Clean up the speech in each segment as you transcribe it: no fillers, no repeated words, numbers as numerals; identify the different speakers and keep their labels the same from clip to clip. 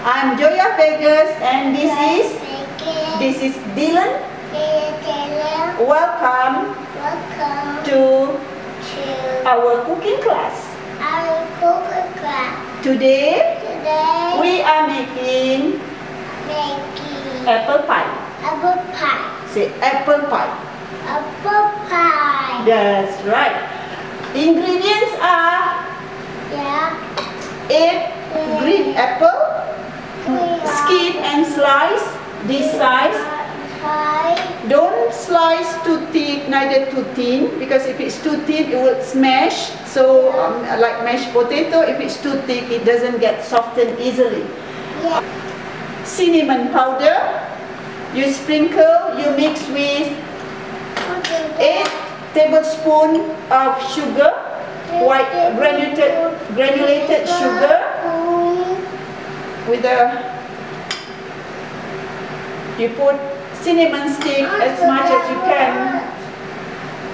Speaker 1: I'm Joyah Vegas, and this is Dylan. Welcome to our cooking class. Today we are making apple pie. Say apple pie. That's right. Ingredients are 8 green apple, skin and slice this size. Don't slice too thick, neither too thin, because if it's too thin it will smash. So like mashed potato, if it's too thick it doesn't get softened easily. Cinnamon powder, you sprinkle, you mix with 8 tablespoons of sugar, white granulated sugar, with you put cinnamon stick as much as you can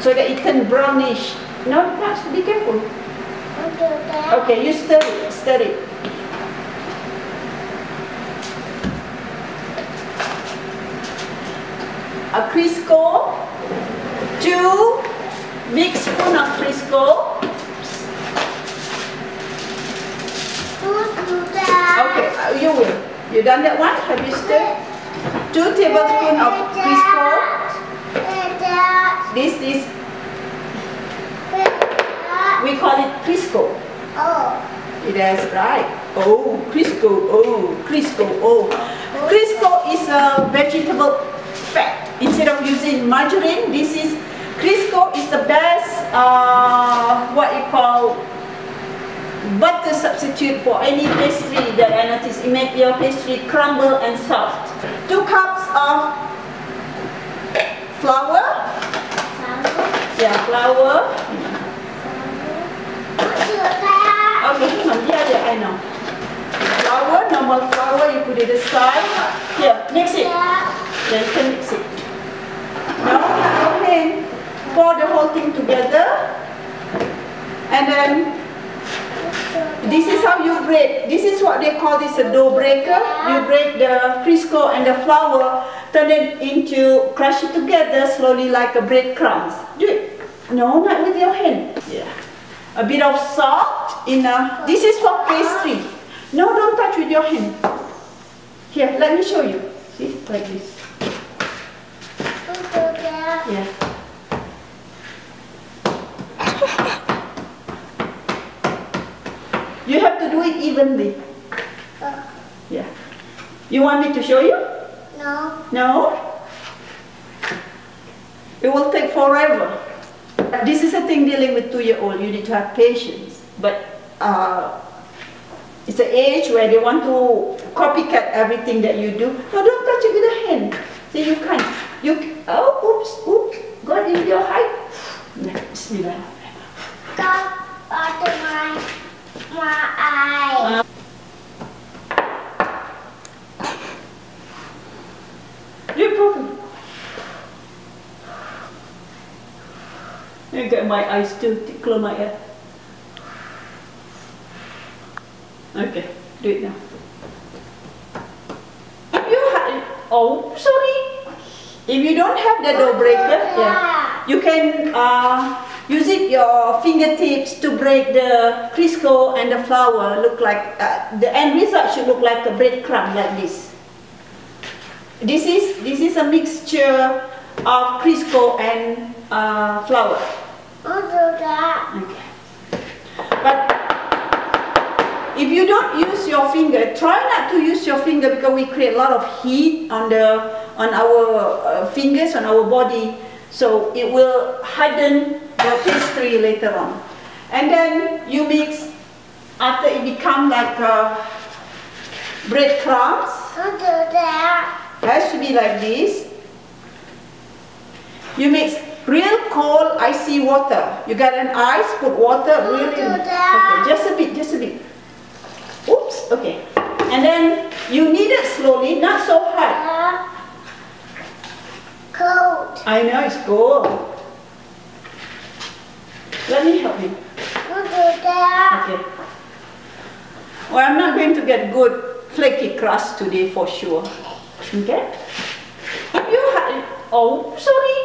Speaker 1: so that it turns brownish. Not much, be careful. Okay, you stir it. A Crisco, 2 big spoons of Crisco. Okay, you will. You done that one? Have you stirred? 2 tablespoons of Crisco. This is, we call it Crisco. That's right. Oh, Crisco. Oh, Crisco. Oh, Crisco is a vegetable fat. Instead of using margarine, Crisco is the best. What you call butter substitute for any pastry that I notice. It makes your pastry crumble and soft. 2 cups of flour. Yeah, flour. Okay, hang on. Yeah, I know. Flour, normal flour, you put it aside. Here, mix it. Yeah, you can mix it. Now, go ahead. Pour the whole thing together. And then this is how you break. This is what they call this a dough breaker. You break the Crisco and the flour, turn it into, crush it together slowly like a breadcrumbs. Do it. No, not with your hand. Yeah. A bit of salt in a, this is for pastry. No, don't touch with your hand. Here, let me show you. See, like this. Yeah. You have to do it evenly. Yeah. You want me to show you?
Speaker 2: No.
Speaker 1: No? It will take forever. This is a thing dealing with 2-year-old. You need to have patience. But it's an age where they want to copycat everything that you do. No, don't touch it with a hand. See, you can't. Oh, oops. Got in your height. Bismillah.
Speaker 2: Stop under my eye.
Speaker 1: You broken. I got my eyes too. Close my ear. Okay, do it now. If you have, oh, sorry. If you don't have the dough breaker, yeah, you can use it your fingertips to break the Crisco and the flour. Look like the end result should look like a breadcrumb like this. This is a mixture of Crisco and flour.
Speaker 2: I'll do that.
Speaker 1: Okay. But if you don't use your finger, try not to use your finger because we create a lot of heat on our fingers, on our body, so it will harden the pastry later on. And then you mix after it becomes like breadcrumbs.
Speaker 2: I'll do that.
Speaker 1: It has to be like this. You mix real cold icy water. You got an ice, put water really. Okay, just a bit. Oops, okay. And then you knead it slowly, not so hard.
Speaker 2: Cold.
Speaker 1: I know it's cold. Let me help you.
Speaker 2: I'll do that.
Speaker 1: Okay. Well, I'm not going to get good flaky crust today for sure. Okay? If you oh, sorry.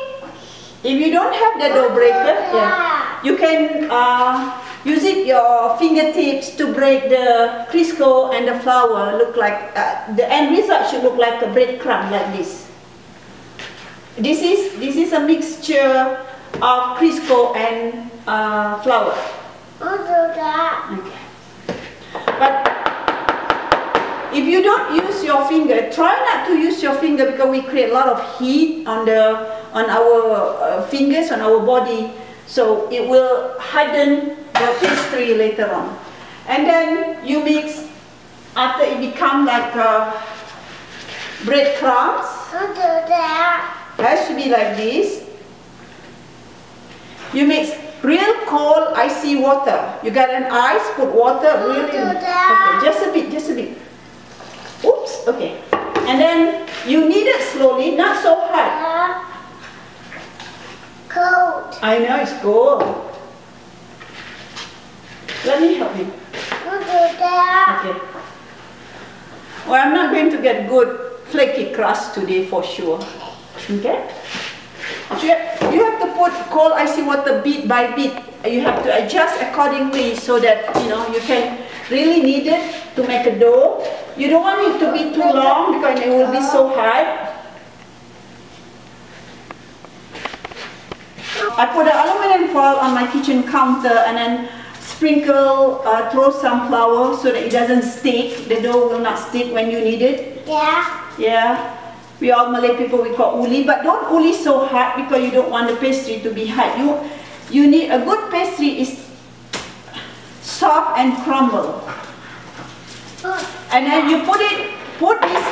Speaker 1: If you don't have the dough breaker, yeah, you can use it your fingertips to break the Crisco and the flour. Look like the end result should look like a breadcrumb like this. This is a mixture of Crisco and flour. Okay. But if you don't use your finger, try not to use your finger because we create a lot of heat on our fingers, on our body, so it will harden the pastry later on. And then you mix after it becomes like breadcrumbs. It has to be like this. You mix real cold icy water. You got an ice, put water really. Okay, just a bit. Oops, okay. And then you knead it slowly, not so hard.
Speaker 2: Cold.
Speaker 1: I know it's cold. Let me help you. Okay. Well, I'm not going to get good flaky crust today for sure. Okay? You have to put cold icy water bit by bit. You have to adjust accordingly so that you can really knead it to make a dough. You don't want it to be too long because it will be so hard. I put an aluminum foil on my kitchen counter and then sprinkle, throw some flour so that it doesn't stick. The dough will not stick when you knead it.
Speaker 2: Yeah.
Speaker 1: Yeah. We all Malay people, we call uli, but don't uli so hard because you don't want the pastry to be hard. You need a good pastry is soft and crumble. And then you put this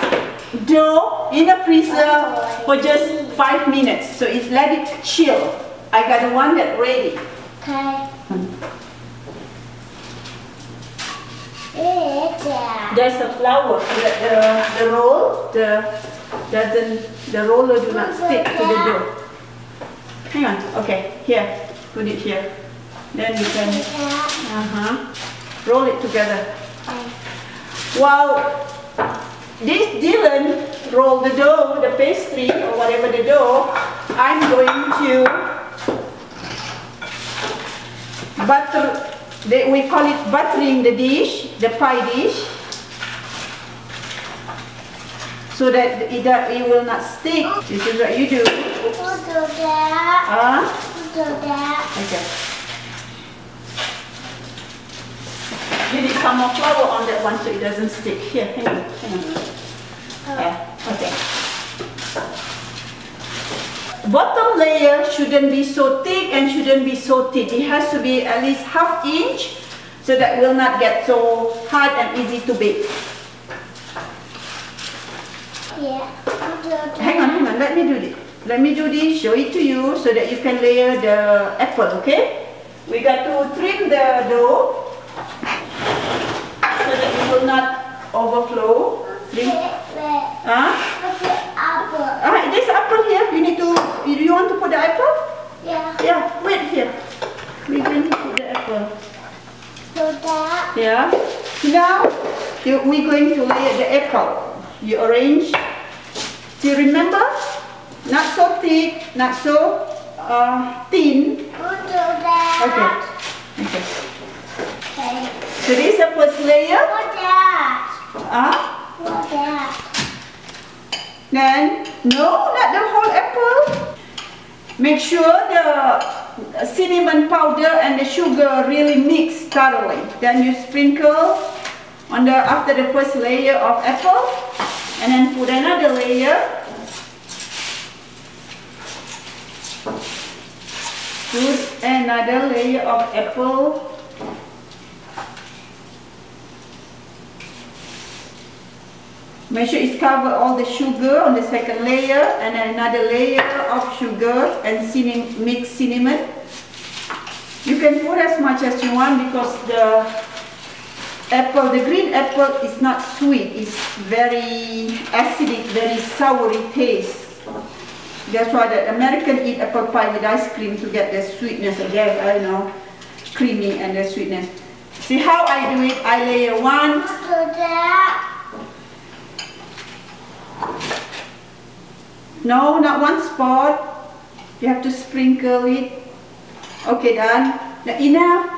Speaker 1: dough in the freezer for just 5 minutes. So let it chill. I got the one that ready.
Speaker 2: Okay.
Speaker 1: There's a flour so that the roll, the roller do not stick to the dough. Hang on. Okay, here. Put it here. Then you can roll it together. While this Dylan roll the dough, the pastry or whatever the dough, I'm going to butter. We call it buttering the dish, the pie dish, so that it will not stick. This is what you do. Okay. You need some more flour on that one so it doesn't stick. Here, hang on. Yeah, okay. Bottom layer shouldn't be so thick and shouldn't be so thin. It has to be at least ½ inch so that will not get so hard and easy to bake.
Speaker 2: Yeah.
Speaker 1: Hang on. Let me do this. Let me do this, show it to you so that you can layer the apple, okay? We got to trim the dough so that it will not overflow. Trim. There's apple here. You need to. Do you want to put the apple?
Speaker 2: Yeah.
Speaker 1: Yeah. Wait here. We're going to put the apple. Yeah. Now we're going to layer the apple. You arrange. Do you remember? Not so thick, not so thin. Okay. So this is the first layer. Then, no, not the whole apple. Make sure the cinnamon powder and the sugar really mix thoroughly. Then you sprinkle on after the first layer of apple, and then put another layer. Put another layer of apple. Make sure it's covered all the sugar on the second layer, and then another layer of sugar and mixed cinnamon. You can put as much as you want because the green apple is not sweet. It's very acidic, very soury taste. That's why the American eat apple pie with ice cream to get the sweetness again, I know, creamy and the sweetness. See how I do it? I layer one. No, not one spot. You have to sprinkle it. Okay, done. Now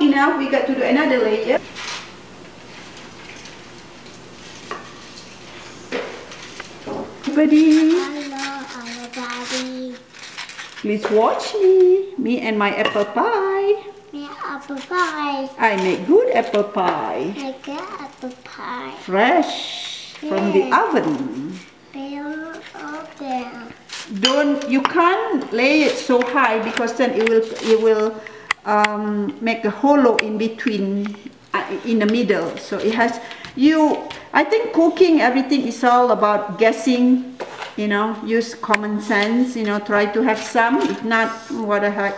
Speaker 1: enough. We got to do another layer. Everybody,
Speaker 2: Hello, everybody.
Speaker 1: please watch me and my apple pie.
Speaker 2: Make apple pie.
Speaker 1: I make good apple pie.
Speaker 2: Make apple pie.
Speaker 1: Fresh from the oven.
Speaker 2: Build up there.
Speaker 1: You can't lay it so high because then it will make a hollow in between, in the middle. So it has, I think cooking, everything is all about guessing, use common sense, try to have some. If not, what the heck,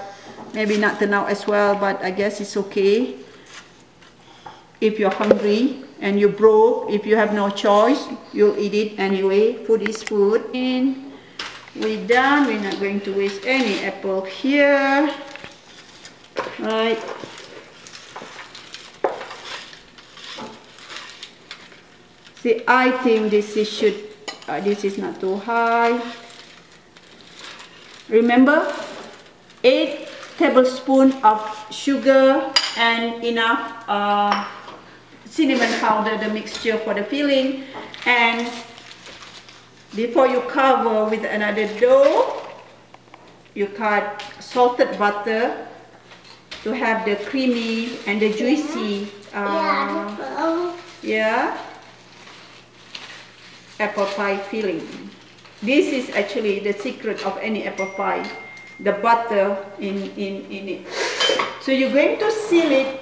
Speaker 1: maybe not turn out as well, but I guess it's okay. If you're hungry and you're broke, if you have no choice, you'll eat it anyway. Food is food. And we're done. We're not going to waste any apple here. Right. See, I think this is not too high. Remember, 8 tablespoons of sugar and enough cinnamon powder, the mixture for the filling. And before you cover with another dough, you cut salted butter to have the creamy and the juicy apple pie filling. This is actually the secret of any apple pie, the butter in it. So you're going to seal it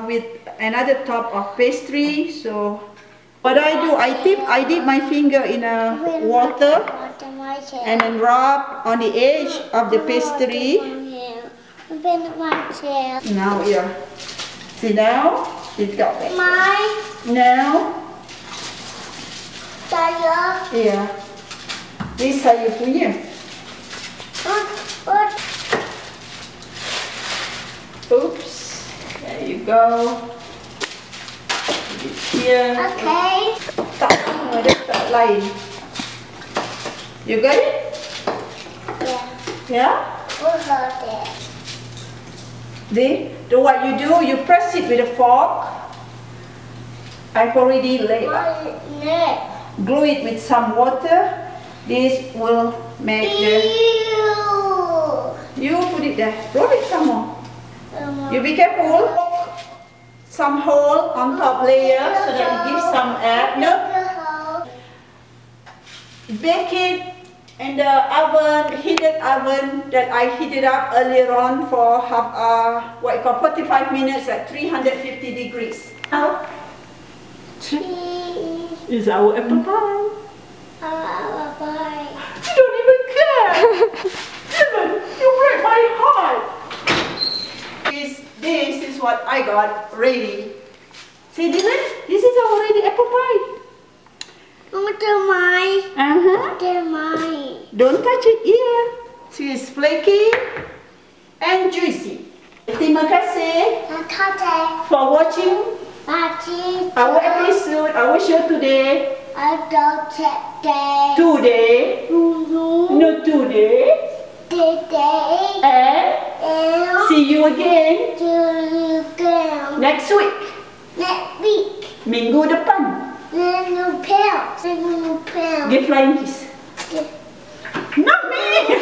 Speaker 1: with another top of pastry. So what I do, I dip my finger in water and then rub on the edge of the pastry. Now here, see now, it got better. Now, yeah, this saya punya. Oops, there you go. Put it here.
Speaker 2: Okay.
Speaker 1: Tak sama, dia tak lain. You got it?
Speaker 2: Yeah.
Speaker 1: Yeah?
Speaker 2: We'll hold it.
Speaker 1: So what you do, you press it with a fork. I've already glue it with some water. This will make you put it there. Roll it some more. You be careful. Some hole on top layer so that it gives some air. No. Bake it in the oven, heated oven that I heated up earlier on for 45 minutes at 350 degrees. Now, is our apple pie. You don't even care. Even you break my heart. This is what I got ready. See, Dylan, this is our ready apple pie. Don't touch it here. See, it's flaky and juicy. Terima kasih for watching our episode, our show today. Today. And see you again next week. Minggu depan. Give flying kiss. Not me!